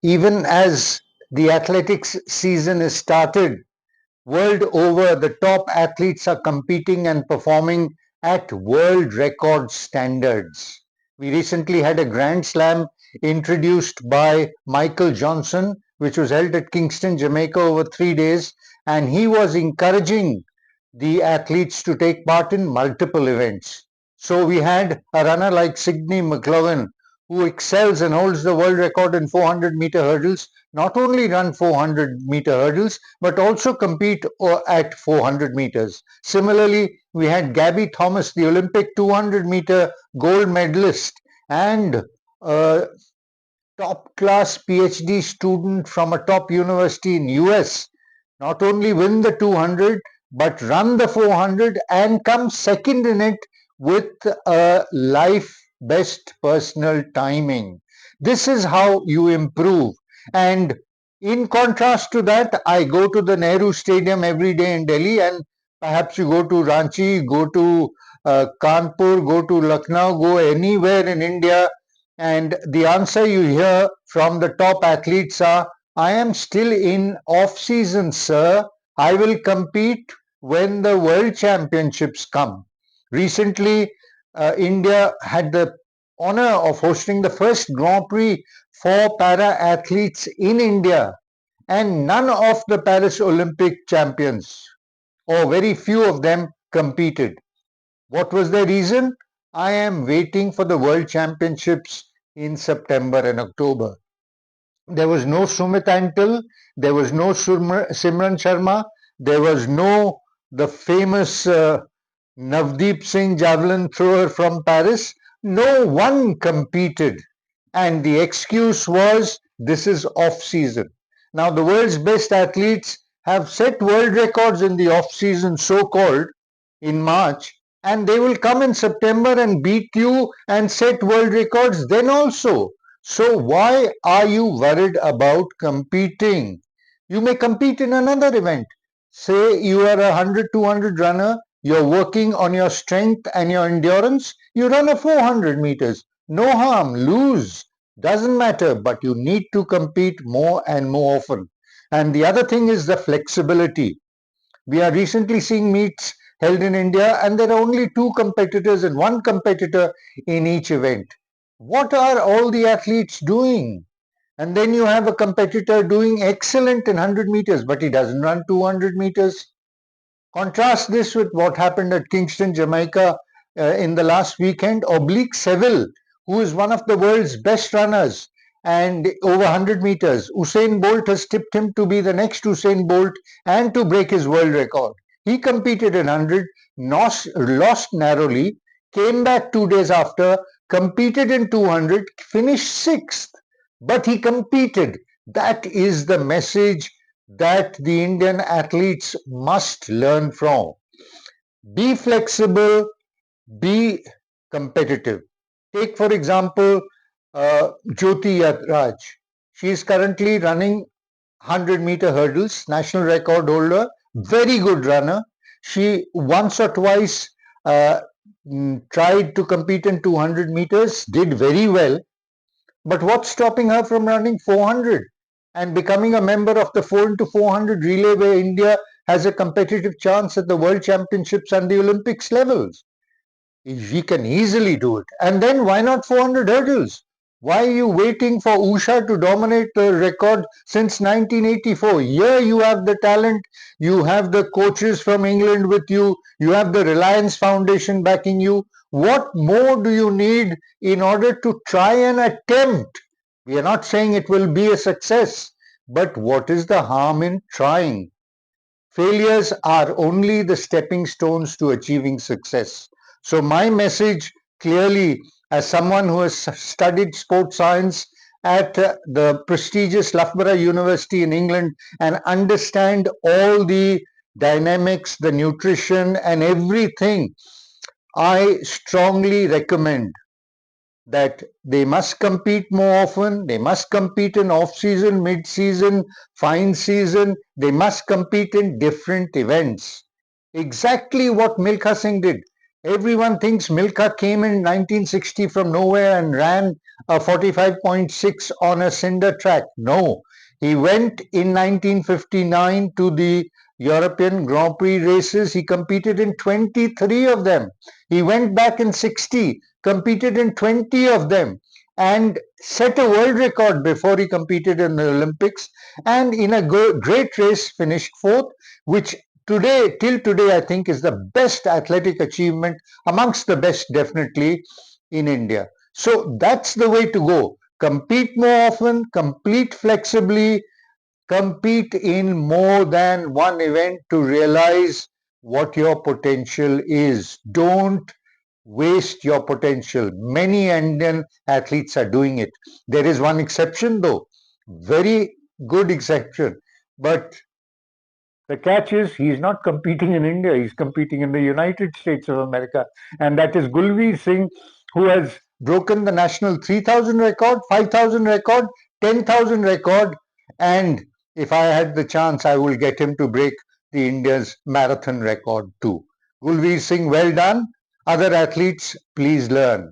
Even as the athletics season is started, world over, the top athletes are competing and performing at world record standards. We recently had a Grand Slam introduced by Michael Johnson, which was held at Kingston, Jamaica over 3 days, and he was encouraging the athletes to take part in multiple events. So we had a runner like Sidney McLaughlin, who excels and holds the world record in 400-meter hurdles, not only run 400-meter hurdles, but also compete at 400 meters. Similarly, we had Gabby Thomas, the Olympic 200-meter gold medalist and a top-class PhD student from a top university in US, not only win the 200, but run the 400 and come second in it with a life best personal timing. This is how you improve. And in contrast to that, I go to the Nehru Stadium every day in Delhi, and perhaps you go to Ranchi, go to Kanpur, go to Lucknow, go anywhere in India, and the answer you hear from the top athletes are, I am still in off season, sir. I will compete when the world championships come. Recently, India had the honor of hosting the first Grand Prix for para athletes in India, and none of the Paris Olympic champions, or very few of them, competed. What was the reason? I am waiting for the World Championships in September and October. There was no Sumit Antal, there was no Simran Sharma, there was no the famous Navdeep Singh javelin thrower from Paris. No one competed. And the excuse was this is off season. Now, the world's best athletes have set world records in the off season, so called, in March, and they will come in September and beat you and set world records then also. So, why are you worried about competing? You may compete in another event. Say you are a 100, 200 runner, you're working on your strength and your endurance, you run a 400 meters. No harm, lose, doesn't matter, but you need to compete more and more often. And the other thing is the flexibility. We are recently seeing meets held in India, and there are only two competitors and one competitor in each event. What are all the athletes doing? And then you have a competitor doing excellent in 100 meters, but he doesn't run 200 meters. Contrast this with what happened at Kingston, Jamaica in the last weekend. Oblique Seville, who is one of the world's best runners and over 100 meters, Usain Bolt has tipped him to be the next Usain Bolt and to break his world record. He competed in 100, lost narrowly, came back 2 days after, competed in 200, finished sixth, but he competed. That is the message that the Indian athletes must learn from. Be flexible, be competitive. Take, for example, Jyoti Raj. She is currently running 100-meter hurdles, national record holder, very good runner. She once or twice tried to compete in 200 meters, did very well. But what's stopping her from running 400 and becoming a member of the 4 into 400 relay where India has a competitive chance at the World Championships and the Olympics levels? We can easily do it. And then why not 400 hurdles? Why are you waiting for Usha to dominate the record since 1984? Here you have the talent, you have the coaches from England with you, you have the Reliance Foundation backing you. What more do you need in order to try and attempt? We are not saying it will be a success, but what is the harm in trying? Failures are only the stepping stones to achieving success. So my message clearly, as someone who has studied sports science at the prestigious Loughborough University in England and understand all the dynamics, the nutrition and everything, I strongly recommend that they must compete more often, they must compete in off-season, mid-season, fine season, they must compete in different events. Exactly what Milkha Singh did. Everyone thinks Milka came in 1960 from nowhere and ran a 45.6 on a cinder track. No, he went in 1959 to the European Grand Prix races. He competed in 23 of them. He went back in 60, competed in 20 of them, and set a world record before he competed in the Olympics. And in a great race, finished fourth, which till today, I think is the best athletic achievement, amongst the best definitely, in India. So that's the way to go. Compete more often, compete flexibly, compete in more than one event to realize what your potential is. Don't waste your potential. Many Indian athletes are doing it. There is one exception though, very good exception, but the catch is he's not competing in India, he's competing in the United States of America. And that is Gulveer Singh, who has broken the national 3,000 record, 5,000 record, 10,000 record. And if I had the chance, I will get him to break the India's marathon record too. Gulveer Singh, well done. Other athletes, please learn.